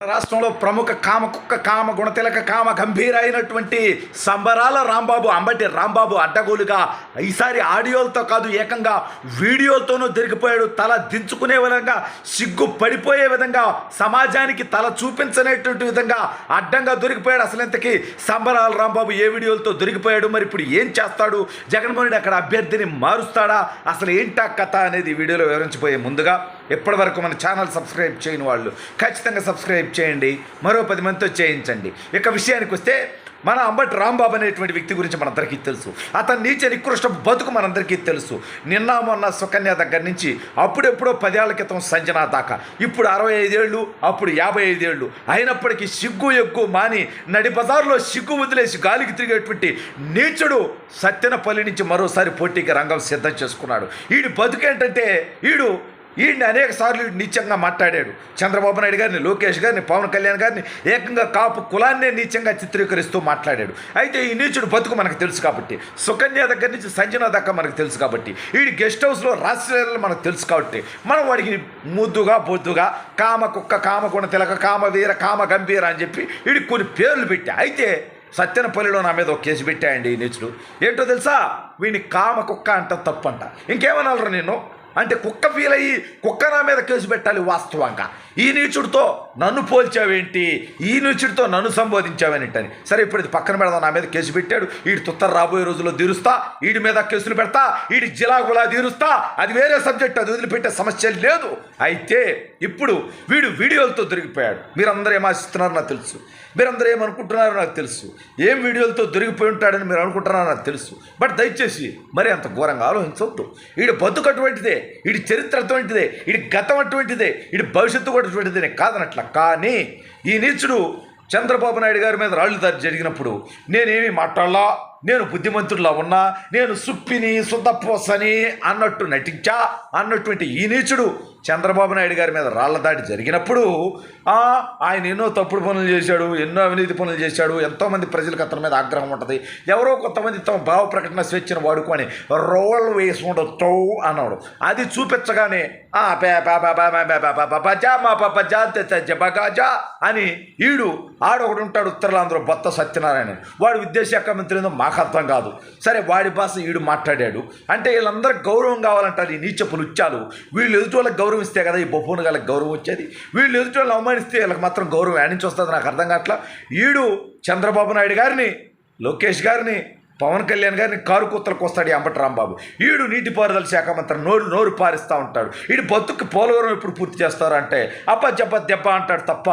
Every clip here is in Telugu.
రాష్ట్రంలో ప్రముఖ కామ కుక్క కామ గుణతిలక కామ గంభీర అయినటువంటి సంబరాల రాంబాబు అంబటి రాంబాబు అడ్డగోలుగా ఈసారి ఆడియోలతో కాదు ఏకంగా వీడియోలతోనూ దొరికిపోయాడు. తల దించుకునే విధంగా, సిగ్గు పడిపోయే విధంగా, సమాజానికి తల చూపించనేటువంటి విధంగా అడ్డంగా దొరికిపోయాడు. అసలు ఇంతకీ సంబరాల రాంబాబు ఏ వీడియోలతో దొరికిపోయాడు, మరి ఇప్పుడు ఏం చేస్తాడు, జగన్మోహన్ రెడ్డి అక్కడ అభ్యర్థిని మారుస్తాడా, అసలు ఏంటా కథ అనేది వీడియోలో వివరించిపోయే ముందుగా ఇప్పటి వరకు మన ఛానల్ సబ్స్క్రైబ్ చేయని వాళ్ళు ఖచ్చితంగా సబ్స్క్రైబ్ చేయండి, మరో 10 మందితో చేయించండి. ఇక విషయానికి వస్తే మన అంబటి రాంబాబు అనేటువంటి వ్యక్తి గురించి మనందరికీ తెలుసు. అతని నీచ నికృష్ట బతుకు మనందరికీ తెలుసు. నిన్న మొన్న సుకన్య దగ్గర నుంచి అప్పుడెప్పుడో 10 ఏళ్ల క్రితం సంజన దాకా, ఇప్పుడు 65 ఏళ్ళు, అప్పుడు 55 ఏళ్ళు అయినప్పటికీ సిగ్గు ఎగ్గు మాని నడి బజార్లో సిగ్గు వదిలేసి గాలికి తిరిగేటువంటి నీచుడు సత్తెనపల్లి నుంచి మరోసారి పోటీకి రంగం సిద్ధం చేసుకున్నాడు. వీడి బతుకేంటంటే ఈయన్ని అనేక సార్లు నీచంగా మాట్లాడాడు. చంద్రబాబు నాయుడు గారిని, లోకేష్ గారిని, పవన్ కళ్యాణ్ గారిని, ఏకంగా కాపు కులాన్నే నీచంగా చిత్రీకరిస్తూ మాట్లాడాడు. అయితే ఈ నీచుడు బతుకు మనకు తెలుసు కాబట్టి, సుకన్య దగ్గర నుంచి సంజన దాకా మనకు తెలుసు కాబట్టి, వీడి గెస్ట్ హౌస్లో రాష్ట్రాలు మనకు తెలుసు కాబట్టి, మనం వాడికి ముద్దుగా బొద్దుగా కామ కుక్క కామ గుణ తిలక కామ వీర కామ గంభీర అని చెప్పి వీడికి కొన్ని పేర్లు పెట్టా. అయితే సత్తెనపల్లిలో నా మీద ఒక కేసు పెట్టాయండి ఈ నీచుడు. ఏంటో తెలుసా, వీడిని కామ కుక్క అంట తప్పంట. ఇంకేమనాలరా నేను అంటే కుక్క ఫీల్ అయ్యి కుక్క నా మీద కేసు పెట్టాలి వాస్తవంగా. ఈ నీచుడితో నన్ను పోల్చావేంటి, ఈ నీచుడితో నన్ను సంబోధించావేంటని. సరే ఇప్పుడు ఇది పక్కన పెడదాం. నా మీద కేసు పెట్టాడు, వీడి తుత్తర రాబోయే రోజుల్లో తీరుస్తా, వీడి మీద కేసులు పెడతా, వీడి జిలాగులా తీరుస్తా, అది వేరే సబ్జెక్ట్, అది వదిలిపెట్టే సమస్య లేదు. అయితే ఇప్పుడు వీడు వీడియోలతో దొరికిపోయాడు. మీరందరూ ఏం ఆశిస్తున్నారో నాకు తెలుసు, మీరందరూ ఏమనుకుంటున్నారో నాకు తెలుసు, ఏం వీడియోలతో దొరికిపోయి ఉంటాడని మీరు అనుకుంటున్నారో నాకు తెలుసు. బట్ దయచేసి మరి అంత ఘోరంగా ఆలోచించవద్దు. వీడి బతుకు అటువంటిదే, వీడి చరిత్ర అటువంటిదే, వీడి గతం అటువంటిదే, వీడి భవిష్యత్తు కూడా అటువంటిదే కాదనట్ల. కానీ ఈ నీచుడు చంద్రబాబు నాయుడు గారి మీద రాళ్ళు దారి జరిగినప్పుడు నేనేమి మాట్లాడలా, నేను బుద్ధిమంతుడిలా ఉన్నా, నేను సుప్పిని సుద్దపోసని అన్నట్టు నటించా అన్నటువంటి ఈ నీచుడు చంద్రబాబు నాయుడు గారి మీద రాళ్ల దాడి జరిగినప్పుడు ఆయన ఎన్నో తప్పుడు పనులు చేశాడు, ఎన్నో అవినీతి పనులు చేశాడు, ఎంతోమంది ప్రజలకు అతని మీద ఆగ్రహం ఉంటుంది. ఎవరో కొంతమంది తమ భావ ప్రకటన స్వేచ్ఛను వాడుకొని రోల్ వేసి ఉండొచ్చు అన్నాడు. అది చూపించగానే అని ఈడు ఆడొకడు ఉంటాడు ఉత్తరాంధ్ర బొత్త సత్యనారాయణ, వాడు విద్యాశాఖ మంత్రి ఏదో మాకు అర్థం కాదు. సరే వాడి భాష ఈడు మాట్లాడాడు. అంటే వీళ్ళందరికీ గౌరవం కావాలంటారు ఈ నీచపు లుచ్చాలు. వీళ్ళు ఎదుటి వాళ్ళకి గౌరవం ఇస్తే కదా ఈ బొబ్బును గాళ్ళకి గౌరవం వచ్చేది. వీళ్ళు ఎదుటి వాళ్ళని అవమానిస్తే వీళ్ళకి మాత్రం గౌరవం యాడ్ నుంచి వస్తుంది నాకు అర్థం కావట్లా. ఈడు చంద్రబాబు నాయుడు గారిని, లోకేష్ గారిని, పవన్ కళ్యాణ్ గారిని కారు కూతలకు వస్తాడు ఈ అంబటి రాంబాబు. ఈడు నీటిపారుదల శాఖ మంత్రి నోరు పారిస్తూ ఉంటాడు. ఈడు బతుకు పోలవరం ఎప్పుడు పూర్తి చేస్తారు అంటే దెబ్బ అంటాడు తప్ప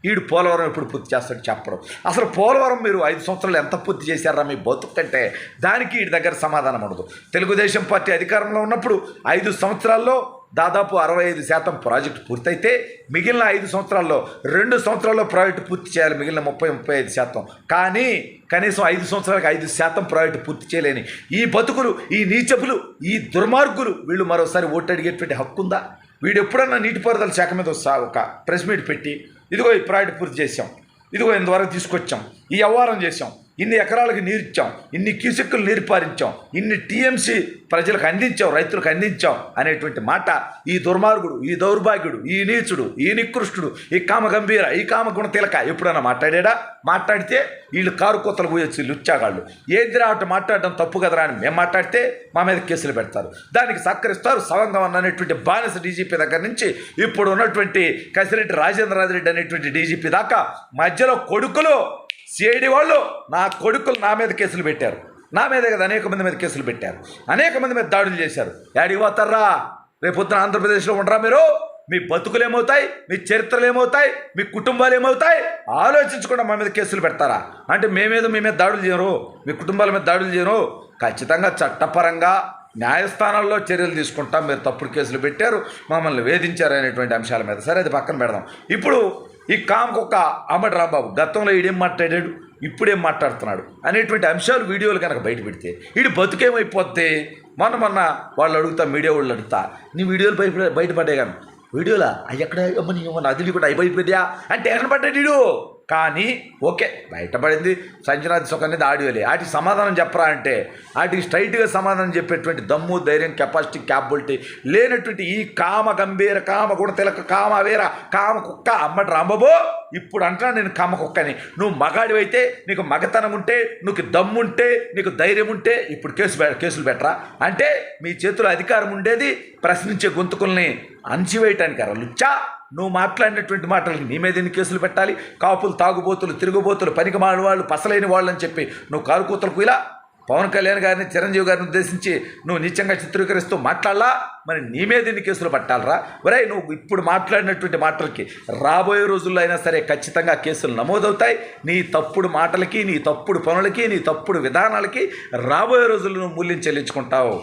ఈడు పోలవరం ఎప్పుడు పూర్తి చేస్తాడు చెప్పడం. అసలు పోలవరం మీరు 5 సంవత్సరాలు ఎంత పూర్తి చేశారా మీ బతుకంటే దానికి వీడి దగ్గర సమాధానం ఉండదు. తెలుగుదేశం పార్టీ అధికారంలో ఉన్నప్పుడు 5 సంవత్సరాల్లో దాదాపు 65% ప్రాజెక్టు పూర్తయితే మిగిలిన 5 సంవత్సరాల్లో 2 సంవత్సరాల్లో ప్రాజెక్టు పూర్తి చేయాలి, మిగిలిన 30-35%. కానీ కనీసం 5 సంవత్సరాలకు 5% ప్రాజెక్టు పూర్తి చేయలేని ఈ బతుకులు, ఈ నీచపులు, ఈ దుర్మార్గులు వీళ్ళు మరోసారి ఓటు అడిగేటువంటి హక్కు ఉందా? వీడు ఎప్పుడన్నా నీటిపారుదల శాఖ మీద ఒక ప్రెస్ మీట్ పెట్టి ఇదిగో ఈ ప్రాజెక్టు పూర్తి చేసాం, ఇదిగో ఇంతవరకు తీసుకొచ్చాం, ఈ వ్యవహారం చేసాం, ఇన్ని ఎకరాలకు నీరు ఇచ్చాం, ఇన్ని క్యూసెక్కులు నీరు పారించాం, ఇన్ని టీఎంసీ ప్రజలకు అందించాం, రైతులకు అందించాం అనేటువంటి మాట ఈ దుర్మార్గుడు, ఈ దౌర్భాగ్యుడు, ఈ నీచుడు, ఈ నికృష్టుడు, ఈ కామ గంభీర, ఈ కామ గుణ తిలక ఎప్పుడన్నా మాట్లాడా? మాట్లాడితే వీళ్ళు కారు కోతలు పోయొచ్చు లుచ్చాగాళ్ళు. ఏది రావటం మాట్లాడడం తప్పు కదరా అని మేము మాట్లాడితే మా మీద కేసులు పెడతారు. దానికి సహకరిస్తారు సవంగం అనేటువంటి బానిస డీజీపీ దగ్గర నుంచి ఇప్పుడు ఉన్నటువంటి కసిరెడ్డి రాజేంద్రనాథ్ అనేటువంటి డీజీపీ దాకా మధ్యలో కొడుకులు సిఐడి వాళ్ళు నా కొడుకులు నా మీద కేసులు పెట్టారు. నా మీదే కదా అనేక మంది మీద కేసులు పెట్టారు, అనేక మంది మీద దాడులు చేశారు. యాడికి పోతారా? రేపొద్దున ఆంధ్రప్రదేశ్లో ఉండరా మీరు? మీ బతుకులు ఏమవుతాయి, మీ చరిత్రలు ఏమవుతాయి, మీ కుటుంబాలు ఏమవుతాయి ఆలోచించకుండా మా మీద కేసులు పెడతారా? అంటే మీ మీద దాడులు చేయరు, మీ కుటుంబాల మీద దాడులు చేయరు. ఖచ్చితంగా చట్టపరంగా న్యాయస్థానాల్లో చర్యలు తీసుకుంటాం. మీరు తప్పుడు కేసులు పెట్టారు, మమ్మల్ని వేధించారు అనేటువంటి అంశాల మీద. సరే అది పక్కన పెడదాం. ఇప్పుడు ఈ కామకొక్క అంబటి రాంబాబు గతంలో ఈడేం మాట్లాడాడు, ఇప్పుడేం మాట్లాడుతున్నాడు అనేటువంటి అంశాలు వీడియోలు కనుక బయట పెడితే వీడి బతుకేమైపోద్ది? మొన్న వాళ్ళు అడుగుతా, మీడియా వాళ్ళు అడుగుతా, నీ వీడియోలు బయటపడే కానీ వీడియోలా అవి ఎక్కడ అదిలి కూడా అవి బయటపెట్టా అంటే ఎక్కడ పడ్డాడు వీడు? కానీ ఓకే బయటపడింది సంజనాథ్ సుఖ అనేది ఆడియోలే, వాటికి సమాధానం చెప్పరా అంటే వాటికి స్ట్రైట్గా సమాధానం చెప్పేటువంటి దమ్ము ధైర్యం కెపాసిటీ క్యాపబిలిటీ లేనటువంటి ఈ కామ గంభీర కామ గుణతిలక కామ వీర కామ కుక్క అమ్మటి రాంబాబు ఇప్పుడు అంటున్నా నేను కామ కుక్కని. నువ్వు మగాడివైతే నీకు మగతనం ఉంటే నీకు దమ్ముంటే నీకు ధైర్యం ఉంటే ఇప్పుడు కేసులు పెట్టరా అంటే మీ చేతిలో అధికారం ఉండేది ప్రశ్నించే గొంతుకుల్ని అణచివేయటానికి అరా లుచ్చా. నువ్వు మాట్లాడినటువంటి మాటలకి నీ మీద ఎన్ని కేసులు పెట్టాలి? కాపులు తాగుబోతులు తిరుగుబోతులు పనికి మాడిన వాళ్ళు పసలైన వాళ్ళు అని చెప్పి నువ్వు కారుకూతలకు ఇలా పవన్ కళ్యాణ్ గారిని చిరంజీవి గారిని ఉద్దేశించి నువ్వు నిత్యంగా చిత్రీకరిస్తూ మాట్లాడలా, మరి నీ మీద ఎన్ని కేసులు పట్టాలరా? ఒరే నువ్వు ఇప్పుడు మాట్లాడినటువంటి మాటలకి రాబోయే రోజుల్లో అయినా సరే ఖచ్చితంగా కేసులు నమోదవుతాయి. నీ తప్పుడు మాటలకి నీ తప్పుడు పనులకి నీ తప్పుడు విధానాలకి రాబోయే రోజుల్లో నువ్వు మూల్యం చెల్లించుకుంటావు.